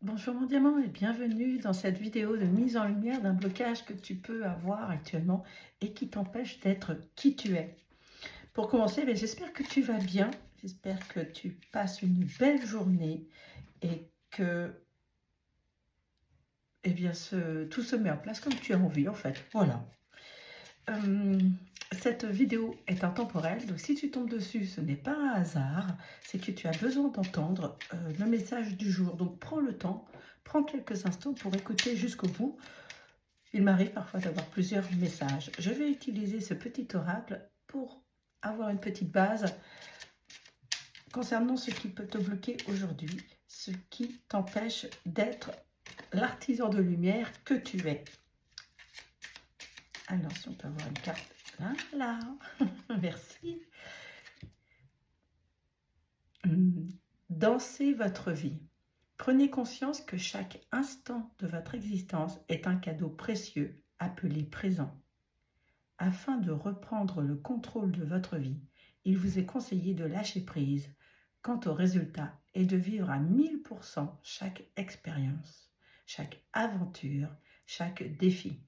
Bonjour mon diamant et bienvenue dans cette vidéo de mise en lumière d'un blocage que tu peux avoir actuellement et qui t'empêche d'être qui tu es. Pour commencer, j'espère que tu vas bien, j'espère que tu passes une belle journée et que tout se met en place comme tu as envie en fait. Voilà. Cette vidéo est intemporelle, donc si tu tombes dessus, ce n'est pas un hasard, c'est que tu as besoin d'entendre le message du jour. Donc prends le temps, prends quelques instants pour écouter jusqu'au bout. Il m'arrive parfois d'avoir plusieurs messages. Je vais utiliser ce petit oracle pour avoir une petite base concernant ce qui peut te bloquer aujourd'hui, ce qui t'empêche d'être l'artisan de lumière que tu es. Alors, si on peut avoir une carte là, là. Merci. Dansez votre vie. Prenez conscience que chaque instant de votre existence est un cadeau précieux appelé présent. Afin de reprendre le contrôle de votre vie, il vous est conseillé de lâcher prise quant au résultat et de vivre à 1000% chaque expérience, chaque aventure, chaque défi.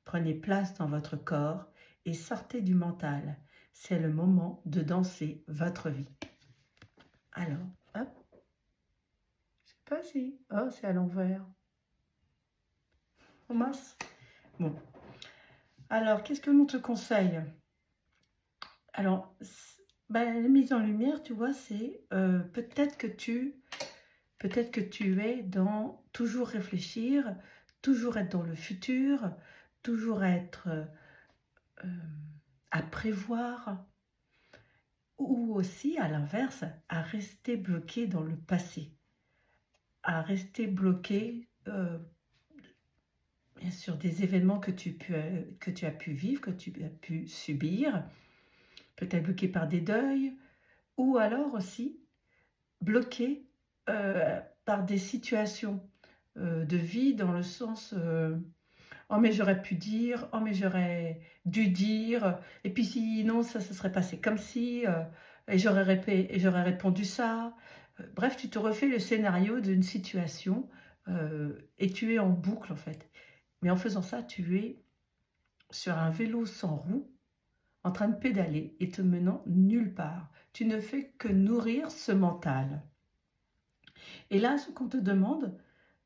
Prenez place dans votre corps et sortez du mental. C'est le moment de danser votre vie. Alors, hop. Je sais pas si... Oh, c'est à l'envers. Oh mince. Bon. Alors, qu'est-ce que l'on te conseille? Alors, la mise en lumière, tu vois, c'est peut-être que tu es dans toujours réfléchir, toujours être dans le futur, toujours être à prévoir, ou aussi, à l'inverse, à rester bloqué dans le passé, à rester bloqué, bien sûr, des événements que tu as pu vivre, que tu as pu subir, peut-être bloqué par des deuils, ou alors aussi bloqué par des situations de vie dans le sens oh mais j'aurais pu dire, oh mais j'aurais dû dire, et puis sinon ça se serait passé comme si, et j'aurais répondu ça. Bref, tu te refais le scénario d'une situation et tu es en boucle en fait. Mais en faisant ça, tu es sur un vélo sans roue, en train de pédaler et te menant nulle part. Tu ne fais que nourrir ce mental. Et là, ce qu'on te demande,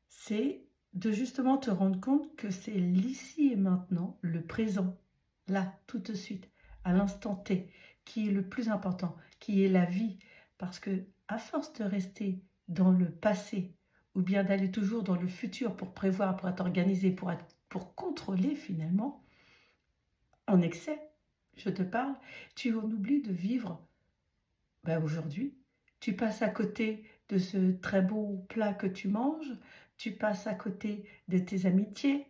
c'est de justement te rendre compte que c'est l'ici et maintenant, le présent, là, tout de suite, à l'instant T, qui est le plus important, qui est la vie. Parce que à force de rester dans le passé, ou bien d'aller toujours dans le futur pour prévoir, pour être organisé, pour contrôler finalement, en excès, je te parle, tu en oublies de vivre aujourd'hui. Tu passes à côté de ce très beau plat que tu manges, tu passes à côté de tes amitiés,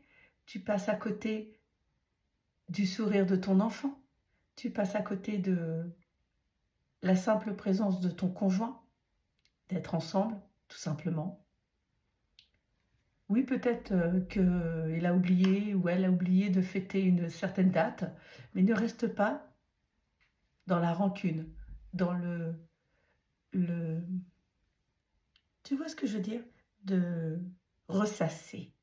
tu passes à côté du sourire de ton enfant, tu passes à côté de la simple présence de ton conjoint, d'être ensemble, tout simplement. Oui, peut-être qu'il a oublié ou elle a oublié de fêter une certaine date, mais ne reste pas dans la rancune, dans le tu vois ce que je veux dire? De ressasser.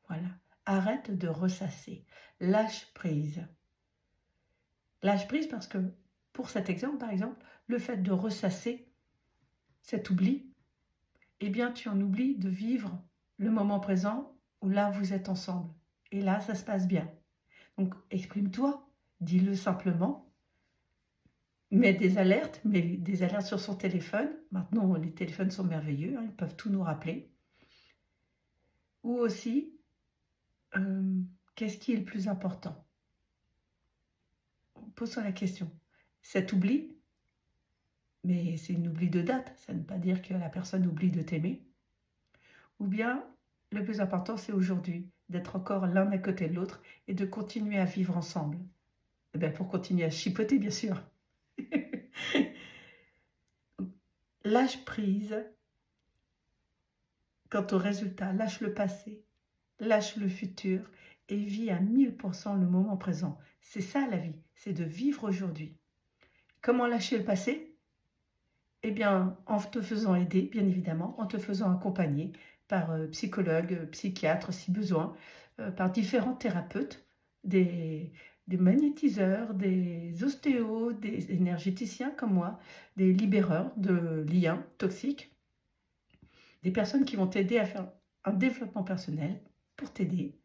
Voilà. Arrête de ressasser. Lâche prise. Lâche prise parce que, pour cet exemple, par exemple, le fait de ressasser cet oubli, eh bien, tu en oublies de vivre le moment présent où là, vous êtes ensemble. Et là, ça se passe bien. Donc, exprime-toi. Dis-le simplement. Mets des alertes sur son téléphone. Maintenant, les téléphones sont merveilleux, hein, ils peuvent tout nous rappeler. Ou aussi, qu'est-ce qui est le plus important? Pose-toi la question. Cet oubli, mais c'est un oubli de date, ça ne veut pas dire que la personne oublie de t'aimer. Ou bien, le plus important, c'est aujourd'hui, d'être encore l'un à côté de l'autre et de continuer à vivre ensemble. Et bien, pour continuer à chipoter, bien sûr. Lâche prise quant au résultat, lâche le passé, lâche le futur et vis à 1000% le moment présent. C'est ça la vie, c'est de vivre aujourd'hui. Comment lâcher le passé? Eh bien, en te faisant aider, bien évidemment, en te faisant accompagner par psychologue, psychiatre si besoin, par différents thérapeutes, des des magnétiseurs, des ostéos, des énergéticiens comme moi, des libéreurs de liens toxiques, des personnes qui vont t'aider à faire un développement personnel pour t'aider.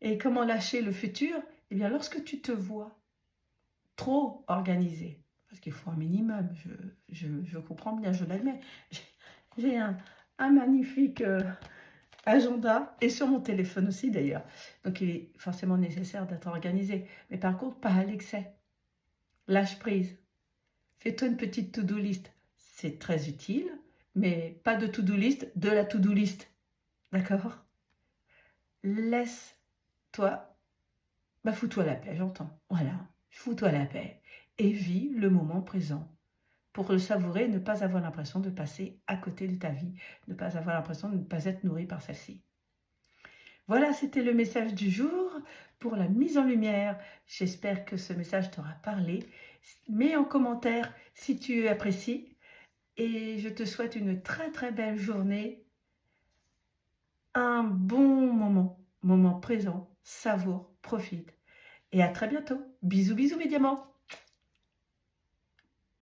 Et comment lâcher le futur? Eh bien, lorsque tu te vois trop organisé, parce qu'il faut un minimum, je comprends bien, je l'admets. J'ai un magnifique agenda et sur mon téléphone aussi d'ailleurs. Donc il est forcément nécessaire d'être organisé. Mais par contre, pas à l'excès. Lâche prise. Fais-toi une petite to-do list. C'est très utile, mais pas de to-do list, de la to-do list. D'accord? Laisse-toi, bah fous-toi la paix, j'entends. Voilà, fous-toi la paix. Et vis le moment présent. Pour le savourer, ne pas avoir l'impression de passer à côté de ta vie, ne pas avoir l'impression de ne pas être nourri par celle-ci. Voilà, c'était le message du jour pour la mise en lumière. J'espère que ce message t'aura parlé. Mets en commentaire si tu apprécies et je te souhaite une très très belle journée, un bon moment présent, savoure, profite et à très bientôt. Bisous bisous mes diamants.